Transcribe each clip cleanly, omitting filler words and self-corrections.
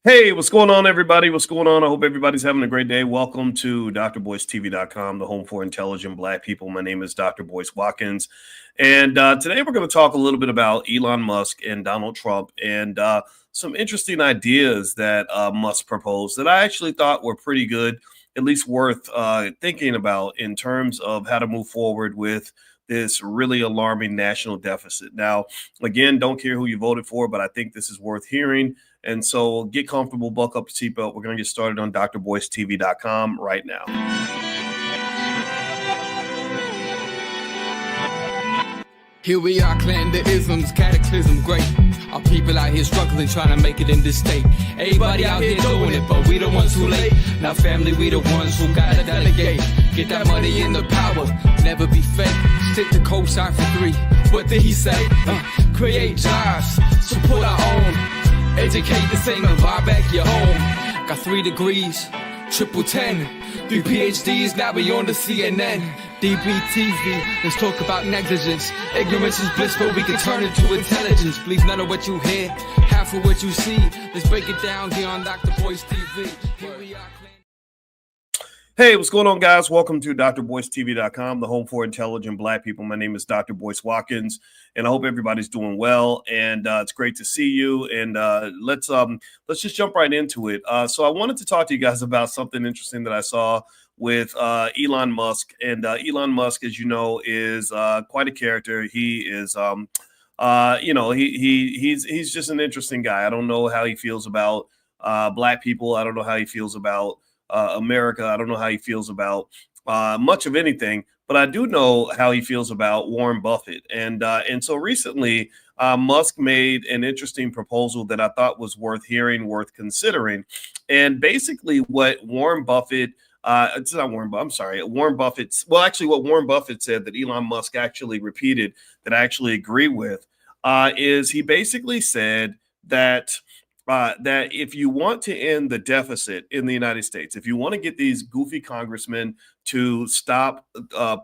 Hey, what's going on, everybody? What's going on? I hope everybody's having a great day. Welcome to drboycetv.com, the home for intelligent Black people. My name is Dr. Boyce Watkins. And today we're going to talk a little bit about Elon Musk and Donald Trump and some interesting ideas that Musk proposed that I actually thought were pretty good, at least worth thinking about in terms of how to move forward with this really alarming national deficit. Now, again, don't care who you voted for, but I think this is worth hearing. And so get comfortable, buckle up your seatbelt. We're going to get started on drboycetv.com right now. Here we are, clan the isms, cataclysm, great. Our people out here struggling, trying to make it in this state. Everybody out here doing it, but we the ones too late. Now family, we the ones who gotta delegate. Get that money in the power, never be fake. Stick to cosign for 3. What did he say? Create jobs, support our own. Educate the same and buy back your home. Got 3 degrees, triple 10. 3 PhDs, now we on the CNN. DBTV, let's talk about negligence. Ignorance is blissful, we can turn it to intelligence. Believe none of what you hear, half of what you see. Let's break it down here on Dr. Boyce TV. Here we are. Hey, what's going on, guys? Welcome to drboycetv.com, the home for intelligent Black people. My name is Dr. Boyce Watkins, and I hope everybody's doing well. And it's great to see you. And let's just jump right into it. So I wanted to talk to you guys about something interesting that I saw with Elon Musk. And Elon Musk, as you know, is quite a character. He is, he's just an interesting guy. I don't know how he feels about Black people. I don't know how he feels about America. I don't know how he feels about much of anything, but I do know how he feels about Warren Buffett. And so recently, Musk made an interesting proposal that I thought was worth hearing, worth considering. And basically, what Warren Buffett it's not Warren Buffett. I'm sorry. Warren Buffett's what Warren Buffett said that Elon Musk actually repeated that I actually agree with is he basically said that that if you want to end the deficit in the United States, if you want to get these goofy congressmen to stop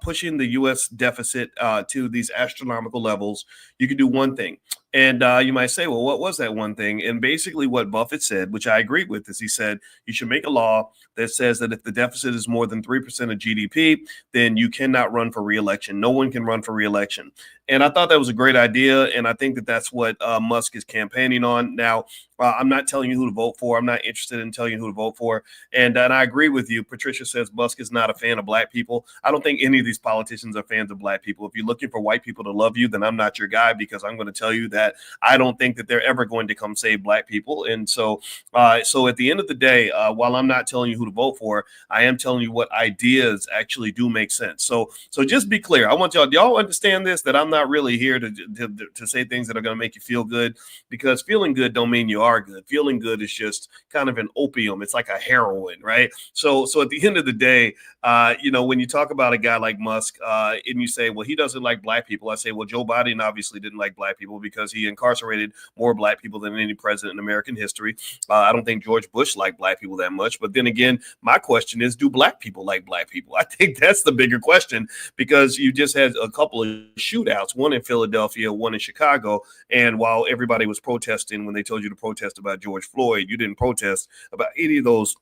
pushing the U.S. deficit to these astronomical levels, you can do one thing. And you might say, well, what was that one thing? And basically what Buffett said, which I agree with, is he said you should make a law that says that if the deficit is more than 3% of GDP, then you cannot run for reelection. No one can run for reelection. And I thought that was a great idea. And I think that that's what Musk is campaigning on. Now, I'm not telling you who to vote for. I'm not interested in telling you who to vote for. And I agree with you. Patricia says Musk is not a fan of Black people. I don't think any of these politicians are fans of Black people. If you're looking for white people to love you, then I'm not your guy, because I'm going to tell you that I don't think that they're ever going to come save Black people. And so at the end of the day, while I'm not telling you who to vote for, I am telling you what ideas actually do make sense. So just be clear. I want y'all understand this, that I'm not really here to say things that are going to make you feel good, because feeling good don't mean you are good. Feeling good is just kind of an opium. It's like a heroin, right? So at the end of the day, when you talk about a guy like Musk and you say, well, he doesn't like Black people, I say, well, Joe Biden obviously didn't like Black people because he incarcerated more Black people than any president in American history. I don't think George Bush liked Black people that much. But then again, my question is, do Black people like Black people? I think that's the bigger question, because you just had a couple of shootouts, one in Philadelphia, one in Chicago. And while everybody was protesting when they told you to protest about George Floyd, you didn't protest about any of those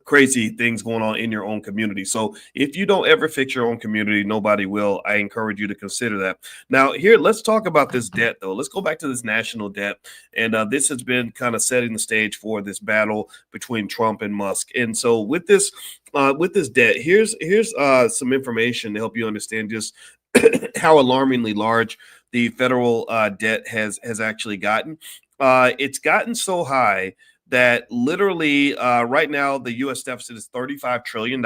crazy things going on in your own community. So if you don't ever fix your own community, nobody will. I encourage you to consider that. Now, here, let's talk about this debt, though. Let's go back to this national debt. And this has been kind of setting the stage for this battle between Trump and Musk. And so with this debt, here's some information to help you understand just how alarmingly large the federal debt has actually gotten. It's gotten so high that literally right now the U.S. deficit is $35 trillion,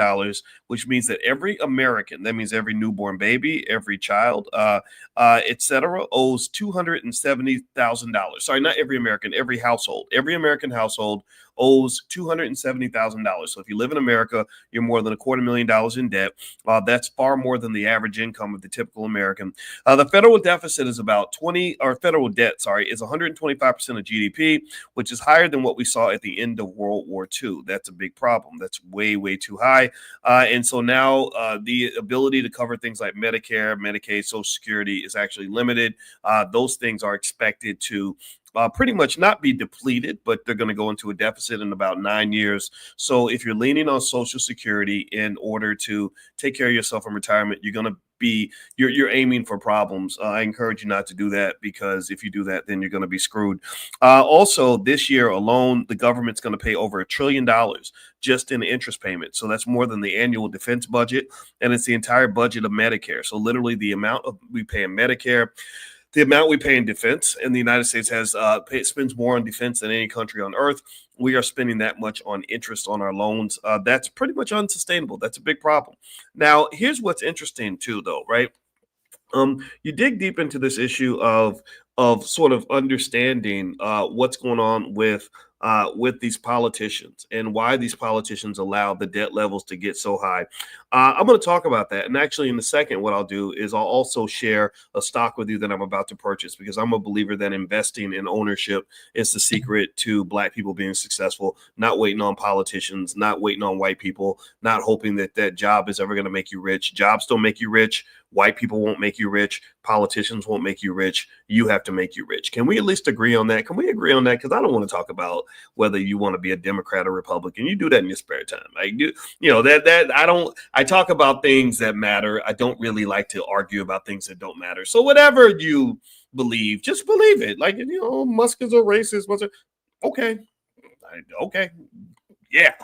which means that every American, that means every newborn baby, every child, et cetera, owes $270,000. Sorry, not every American, every household. Every American household owes $270,000. So if you live in America, you're more than $250,000 in debt. That's far more than the average income of the typical American. The federal deficit is federal debt is 125% of GDP, which is higher than what we saw at the end of World War II. That's a big problem. That's way, way too high. And And so now the ability to cover things like Medicare, Medicaid, Social Security is actually limited. Those things are expected to pretty much not be depleted, but they're going to go into a deficit in about 9 years. So if you're leaning on Social Security in order to take care of yourself in retirement, you're going to you're aiming for problems. I encourage you not to do that, because if you do that, then you're going to be screwed. Also, this year alone, the government's going to pay over $1 trillion just in interest payments. So that's more than the annual defense budget, and it's the entire budget of Medicare. So literally the amount we pay in Medicare, the amount we pay in defense, and the United States spends more on defense than any country on earth. We are spending that much on interest on our loans. That's pretty much unsustainable. That's a big problem. Now, here's what's interesting too, though, right? You dig deep into this issue of sort of understanding what's going on with these politicians and why these politicians allow the debt levels to get so high. I'm going to talk about that. And actually, in a second, what I'll do is I'll also share a stock with you that I'm about to purchase, because I'm a believer that investing in ownership is the secret to Black people being successful, not waiting on politicians, not waiting on white people, not hoping that that job is ever going to make you rich. Jobs don't make you rich. White people won't make you rich. Politicians won't make you rich. You have to make you rich. Can we at least agree on that? Can we agree on that? Because I don't want to talk about whether you want to be a Democrat or Republican. You do that in your spare time. I talk about things that matter. I don't really like to argue about things that don't matter. So whatever you believe, just believe it. Like, Musk is a racist. Okay. Okay. Yeah.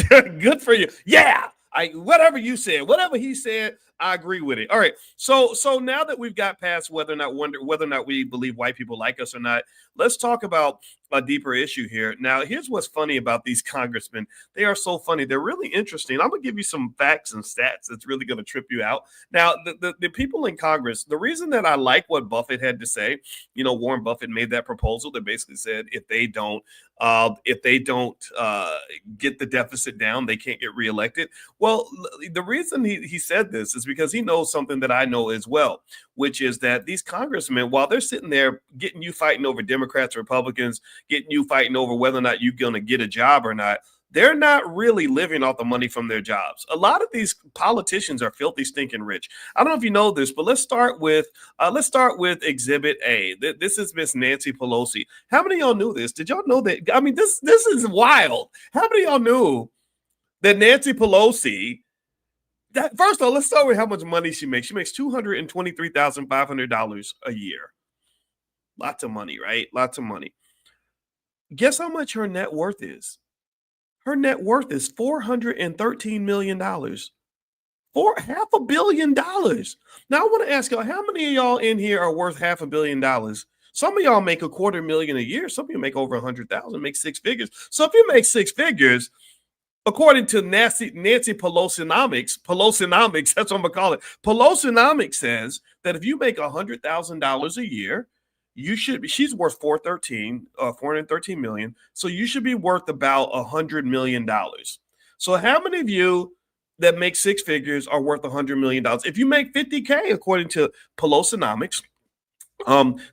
Good for you. Yeah. Whatever you said, whatever he said, I agree with it. All right. So now that we've got past whether or not we believe white people like us or not, let's talk about a deeper issue here. Now, here's what's funny about these congressmen. They are so funny. They're really interesting. I'm going to give you some facts and stats that's really going to trip you out. Now, the people in Congress, the reason that I like what Buffett had to say, Warren Buffett made that proposal that basically said if they don't get the deficit down, they can't get reelected. Well, the reason he said this is because he knows something that I know as well, which is that these congressmen, while they're sitting there getting you fighting over Democrats, Republicans, getting you fighting over whether or not you're going to get a job or not, they're not really living off the money from their jobs. A lot of these politicians are filthy, stinking rich. I don't know if you know this, but let's start with Exhibit A. This is Miss Nancy Pelosi. How many of y'all knew this? Did y'all know that? I mean, this is wild. How many of y'all knew that Nancy Pelosi? First of all, let's start with how much money she makes. She makes $223,500 a year. Lots of money, right? Lots of money. Guess how much her net worth is? Her net worth is $413 million. $500 million. Now, I want to ask y'all, how many of y'all in here are worth $500 million? Some of y'all make $250,000 a year. Some of you make over 100,000, make six figures. So if you make six figures, according to Nancy Pelosinomics, that's what I'm going to call it. Pelosinomics says that if you make $100,000 a year, she's worth 413 million. So you should be worth about $100 million. So how many of you that make six figures are worth $100 million? If you make 50K, according to Pelosinomics,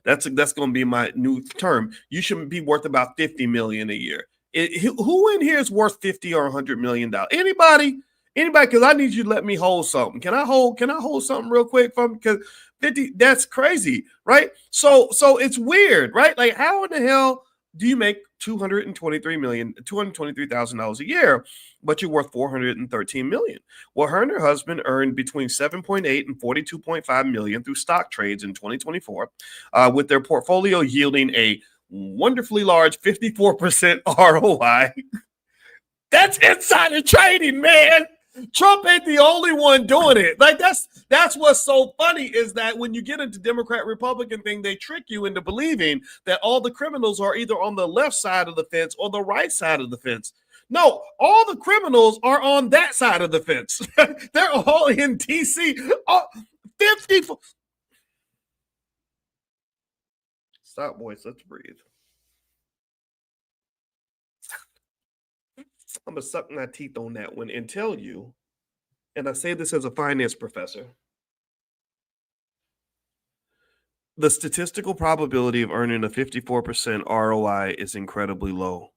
that's going to be my new term. You should be worth about 50 million a year. Who in here is worth 50 or $100 million? Anybody? Because I need you to let me hold something. Can I hold something real quick from, because 50, that's crazy, right? So it's weird, right? Like, how in the hell do you make $223,000 a year, but you're worth $413 million? Well, her and her husband earned between 7.8 and 42.5 million through stock trades in 2024, with their portfolio yielding a wonderfully large 54% ROI. That's insider trading, man. Trump ain't the only one doing it. Like, that's what's so funny, is that when you get into Democrat Republican thing, they trick you into believing that all the criminals are either on the left side of the fence or the right side of the fence. No, all the criminals are on that side of the fence. They're all in DC. 54. Stop, boys. Let's breathe. I'm going to suck my teeth on that one and tell you, and I say this as a finance professor, the statistical probability of earning a 54% ROI is incredibly low.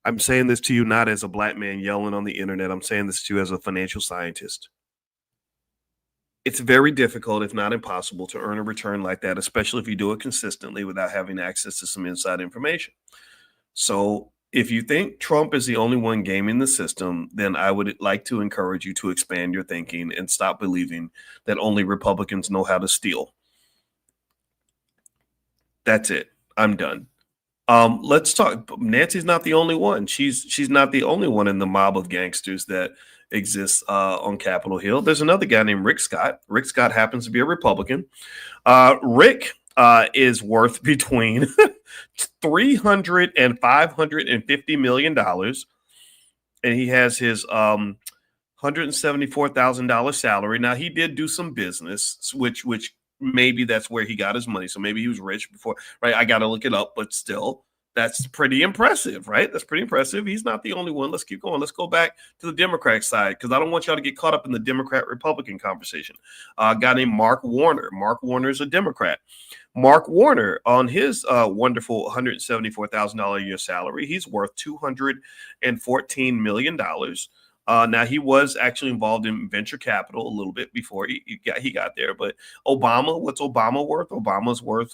I'm saying this to you not as a black man yelling on the internet. I'm saying this to you as a financial scientist. It's very difficult, if not impossible, to earn a return like that, especially if you do it consistently without having access to some inside information. So if you think Trump is the only one gaming the system, then I would like to encourage you to expand your thinking and stop believing that only Republicans know how to steal. That's it. I'm done. Let's talk. Nancy's not the only one. She's not the only one in the mob of gangsters that exists on Capitol Hill. There's another guy named Rick Scott. Rick Scott happens to be a Republican. Rick is worth between $300 and $550 million, and he has his $174,000 salary. Now he did do some business, which maybe that's where he got his money. So maybe he was rich before, right? I got to look it up, but still, that's pretty impressive, right? That's pretty impressive. He's not the only one. Let's keep going. Let's go back to the Democrat side because I don't want y'all to get caught up in the Democrat-Republican conversation. A guy named Mark Warner. Mark Warner is a Democrat. Mark Warner, on his wonderful $174,000 a year salary, he's worth $214 million. Now, he was actually involved in venture capital a little bit before he got there. But Obama, what's Obama worth? Obama's worth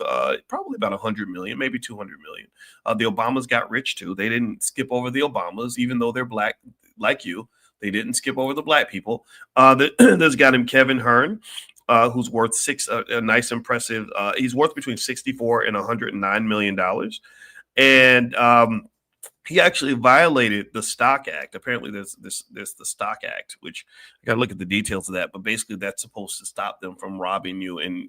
probably about 100 million, maybe 200 million. The Obamas got rich too. They didn't skip over the Obamas, even though they're black like you. They didn't skip over the black people. There's a guy named Kevin Hearn, who's worth a nice, impressive. He's worth between 64 and $109 million. And he actually violated the Stock Act. Apparently, there's the Stock Act, which I got to look at the details of that. But basically, that's supposed to stop them from robbing you and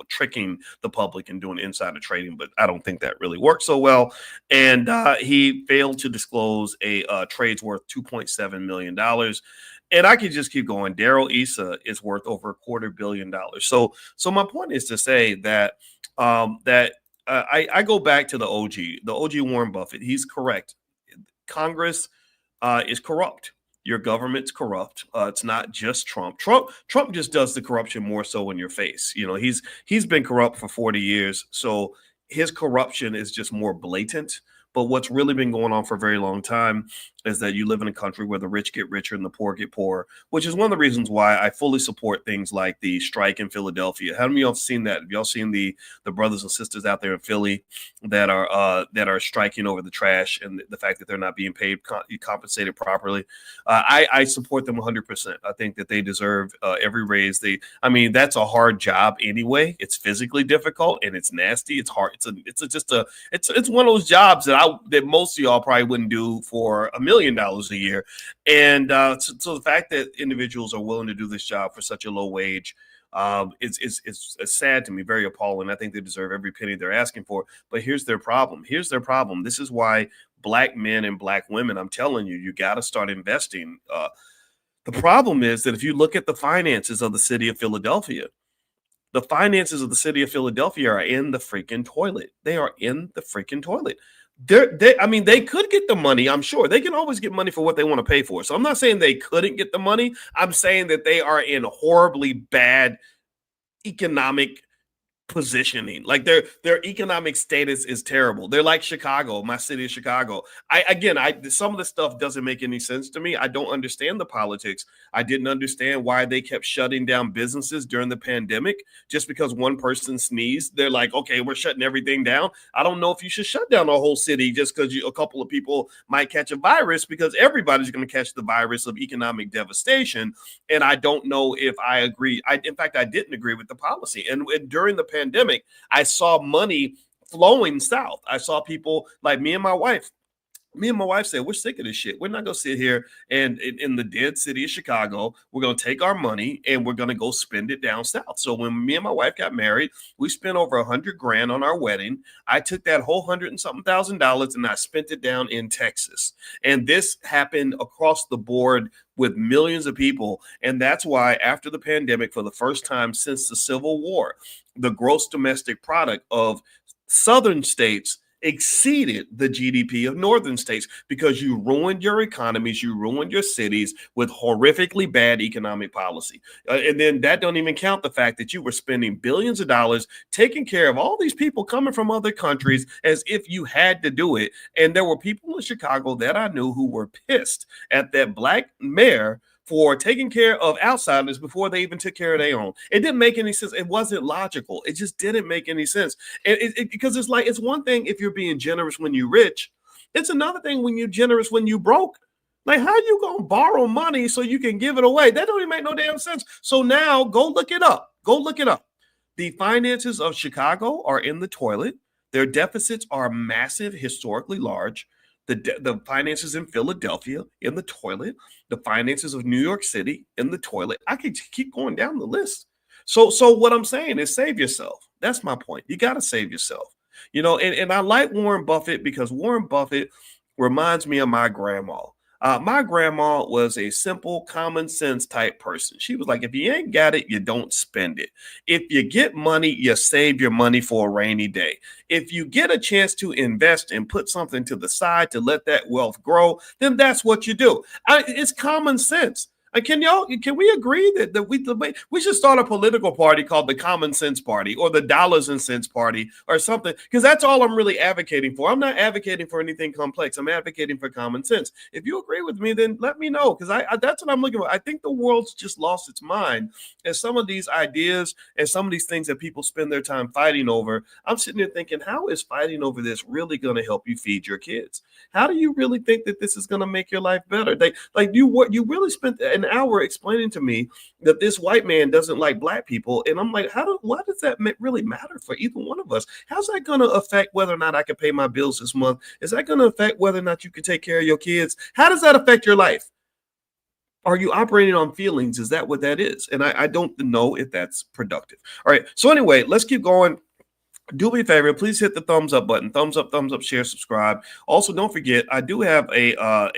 tricking the public and doing insider trading. But I don't think that really works so well. And he failed to disclose a trades worth $2.7 million. And I could just keep going. Darrell Issa is worth over $250 million. So my point is to say that I go back to the OG Warren Buffett. He's correct. Congress is corrupt. Your government's corrupt. It's not just Trump. Trump just does the corruption more so in your face. He's been corrupt for 40 years. So his corruption is just more blatant. But what's really been going on for a very long time is that you live in a country where the rich get richer and the poor get poorer, which is one of the reasons why I fully support things like the strike in Philadelphia. How many of y'all seen that? Have y'all seen the brothers and sisters out there in Philly that are striking over the trash and the fact that they're not being paid, compensated properly? I support them 100%. I think that they deserve every raise. That's a hard job anyway. It's physically difficult and it's nasty. It's hard. It's one of those jobs that most of y'all probably wouldn't do for $1 million a year. And so the fact that individuals are willing to do this job for such a low wage, it's sad to me, very appalling. I think they deserve every penny they're asking for. But here's their problem. This is why black men and black women, I'm telling you, you got to start investing. The problem is that if you look at the finances of the city of Philadelphia, the finances of the city of Philadelphia are in the freaking toilet. They are in the freaking toilet. They could get the money. I'm sure they can always get money for what they want to pay for. So I'm not saying they couldn't get the money. I'm saying that they are in horribly bad economic positioning. Like their economic status is terrible. They're like Chicago, my city of Chicago. Some of this stuff doesn't make any sense to me. I don't understand the politics. I didn't understand why they kept shutting down businesses during the pandemic just because one person sneezed. They're like, okay, we're shutting everything down. I don't know if you should shut down a whole city just because a couple of people might catch a virus, because everybody's going to catch the virus of economic devastation. And I don't know if I agree. In fact, I didn't agree with the policy. And during the pandemic, I saw money flowing south. I saw people like me and my wife said, we're sick of this shit. We're not going to sit here and in the dead city of Chicago. We're going to take our money and we're going to go spend it down south. So when me and my wife got married, we spent over $100,000 on our wedding. I took that whole $100 and something thousand and I spent it down in Texas. And this happened across the board with millions of people. And that's why after the pandemic, for the first time since the Civil War, the gross domestic product of southern states exceeded the GDP of northern states because you ruined your economies, you ruined your cities with horrifically bad economic policy. And then that don't even count the fact that you were spending billions of dollars taking care of all these people coming from other countries as if you had to do it. And there were people in Chicago that I knew who were pissed at that black mayor for taking care of outsiders before they even took care of their own. It didn't make any sense. It wasn't logical. It just didn't make any sense. And because it's like, it's one thing if you're being generous when you're rich. It's another thing when you're generous when you broke. Like, how you gonna borrow money so you can give it away? That don't even make no damn sense. So now go look it up. Go look it up. The finances of Chicago are in the toilet. Their deficits are massive, historically large. The finances in Philadelphia in the toilet. The finances of New York City in the toilet. I could keep going down the list. So what I'm saying is save yourself. That's my point. You got to save yourself. And I like Warren Buffett because Warren Buffett reminds me of my grandma. My grandma was a simple, common sense type person. She was like, if you ain't got it, you don't spend it. If you get money, you save your money for a rainy day. If you get a chance to invest and put something to the side to let that wealth grow, then that's what you do. It's common sense. Can we agree that we should start a political party called the Common Sense Party or the Dollars and Cents Party or something? Because that's all I'm really advocating for. I'm not advocating for anything complex. I'm advocating for common sense. If you agree with me, then let me know, because I that's what I'm looking for. I think the world's just lost its mind, and some of these ideas and some of these things that people spend their time fighting over. I'm sitting there thinking, how is fighting over this really going to help you feed your kids? How do you really think that this is going to make your life better? You really spent an hour explaining to me that this white man doesn't like black people, and I'm like, why does that really matter for either one of us? How's that going to affect whether or not I can pay my bills this month? Is that going to affect whether or not you can take care of your kids? How does that affect your life? Are you operating on feelings? Is that what that is? And I don't know if that's productive. All right. So anyway, let's keep going. Do me a favor, please hit the thumbs up button. Thumbs up, share, subscribe. Also, don't forget, I do have a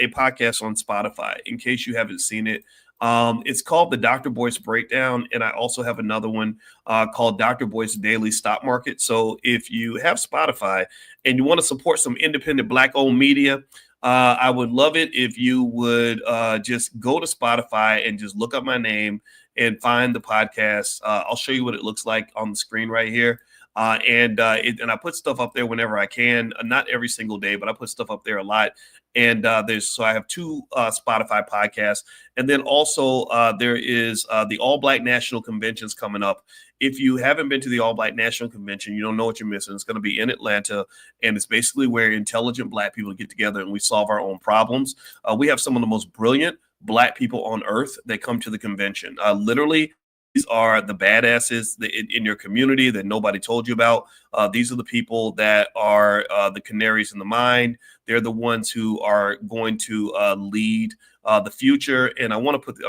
podcast on Spotify in case you haven't seen it. It's called the Dr. Boyce Breakdown, and I also have another one called Dr. Boyce Daily Stock Market. So if you have Spotify and you want to support some independent Black-owned media, I would love it if you would just go to Spotify and just look up my name and find the podcast. I'll show you what it looks like on the screen right here. And I put stuff up there whenever I can, not every single day, but I put stuff up there a lot. And so I have two Spotify podcasts, and then also there is the All Black National Convention's coming up. If you haven't been to the All Black National Convention, you don't know what you're missing. It's going to be in Atlanta, and it's basically where intelligent Black people get together and we solve our own problems. We have some of the most brilliant Black people on earth that come to the convention. Literally, these are the badasses in your community that nobody told you about. These are the people that are the canaries in the mine. They're the ones who are going to lead the future. And I'm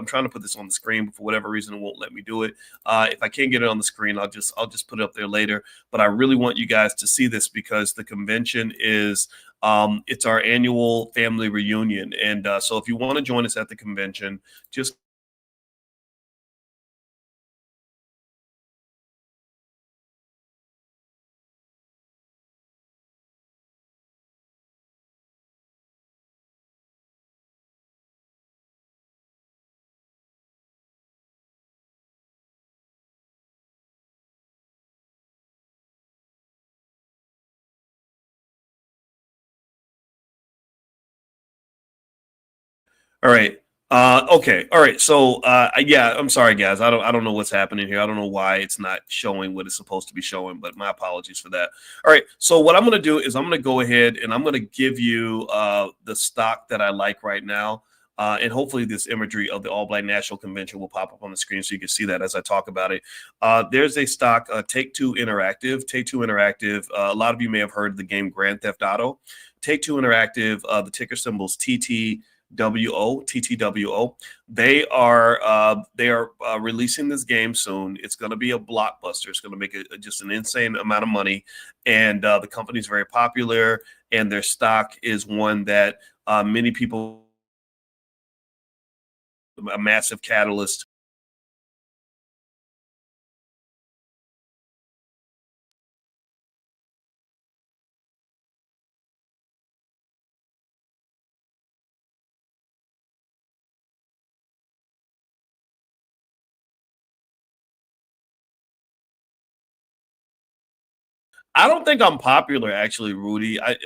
trying to put this on the screen, but for whatever reason, it won't let me do it. If I can't get it on the screen, I'll just put it up there later. But I really want you guys to see this because the convention is it's our annual family reunion. And so if you want to join us at the convention, just all right. Okay. All right. So, yeah, I'm sorry, guys. I don't know what's happening here. I don't know why it's not showing what it's supposed to be showing, but my apologies for that. All right. So what I'm going to do is I'm going to go ahead and I'm going to give you the stock that I like right now. And hopefully this imagery of the All Black National Convention will pop up on the screen so you can see that as I talk about it. There's a stock, Take-Two Interactive. Take-Two Interactive, a lot of you may have heard of the game Grand Theft Auto. Take-Two Interactive, the ticker symbol's TTWO. They are releasing this game soon. It's going to be a blockbuster. It's going to make just an insane amount of money, and the company is very popular. And their stock is one that many people, a massive catalyst. I don't think I'm popular, actually, Rudy. I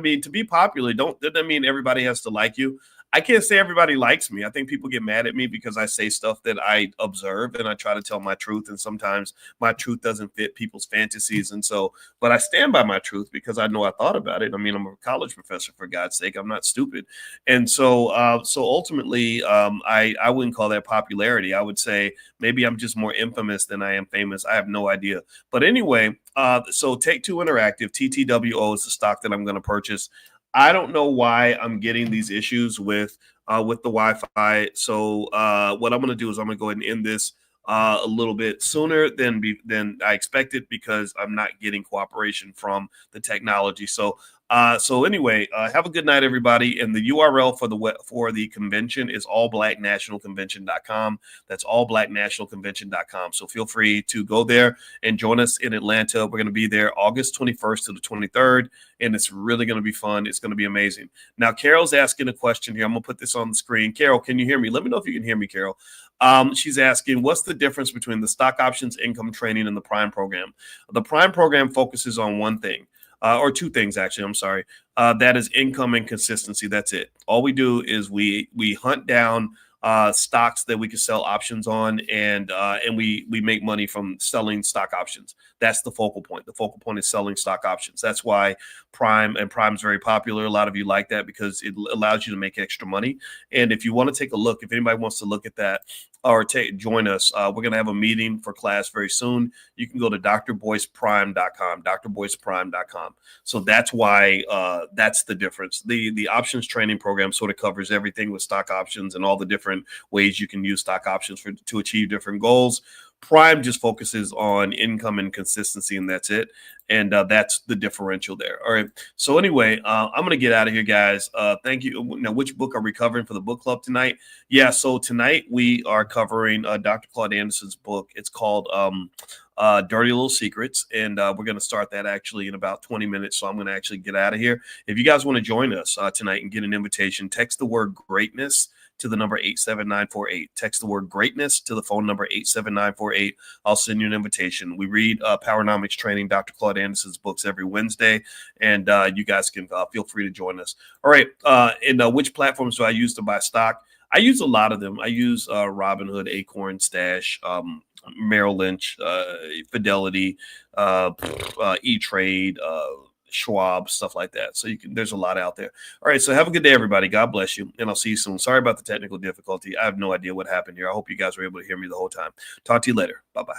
mean, to be popular, doesn't mean everybody has to like you. I can't say everybody likes me. I think people get mad at me because I say stuff that I observe and I try to tell my truth. And sometimes my truth doesn't fit people's fantasies. And so, but I stand by my truth because I know I thought about it. I mean, I'm a college professor, for God's sake. I'm not stupid. And so, so ultimately, I wouldn't call that popularity. I would say maybe I'm just more infamous than I am famous. I have no idea. But anyway, so Take Two Interactive, TTWO is the stock that I'm going to purchase. I don't know why I'm getting these issues with the Wi-Fi. So what I'm going to do is I'm going to go ahead and end this a little bit sooner than I expected because I'm not getting cooperation from the technology. So so anyway, have a good night, everybody. And the URL for the convention is allblacknationalconvention.com. That's allblacknationalconvention.com. So feel free to go there and join us in Atlanta. We're going to be there August 21st to the 23rd, and it's really going to be fun. It's going to be amazing. Now, Carol's asking a question here. I'm going to put this on the screen. Carol, can you hear me? Let me know if you can hear me, Carol. She's asking, what's the difference between the stock options income training and the Prime program? The Prime program focuses on one thing. Or two things, actually. I'm sorry. That is income and consistency. That's it. All we do is we hunt down stocks that we can sell options on, and we make money from selling stock options. That's the focal point. The focal point is selling stock options. That's why Prime's very popular. A lot of you like that because it allows you to make extra money. And if you want to take a look, if anybody wants to look at that or join us, we're going to have a meeting for class very soon. You can go to drboyceprime.com, drboyceprime.com. So that's why that's the difference. The options training program sort of covers everything with stock options and all the different ways you can use stock options to achieve different goals. Prime just focuses on income and consistency, and that's it. And that's the differential there. All right. So anyway, I'm going to get out of here, guys. Thank you. Now, which book are we covering for the book club tonight? Yeah. So tonight we are covering Dr. Claude Anderson's book. It's called Dirty Little Secrets. And we're going to start that actually in about 20 minutes. So I'm going to actually get out of here. If you guys want to join us tonight and get an invitation, text the word greatness to the number 87948. Text the word greatness to the phone number 87948. I'll send you an invitation. We read Powernomics Training, Dr. Claude Anderson's books every Wednesday, and you guys can feel free to join us. All right. And which platforms do I use to buy stock? I use a lot of them. I use Robinhood, Acorn, Stash, Merrill Lynch, Fidelity, E-Trade, Schwab, stuff like that. So there's a lot out there. All right. So have a good day, everybody. God bless you. And I'll see you soon. Sorry about the technical difficulty. I have no idea what happened here. I hope you guys were able to hear me the whole time. Talk to you later. Bye-bye.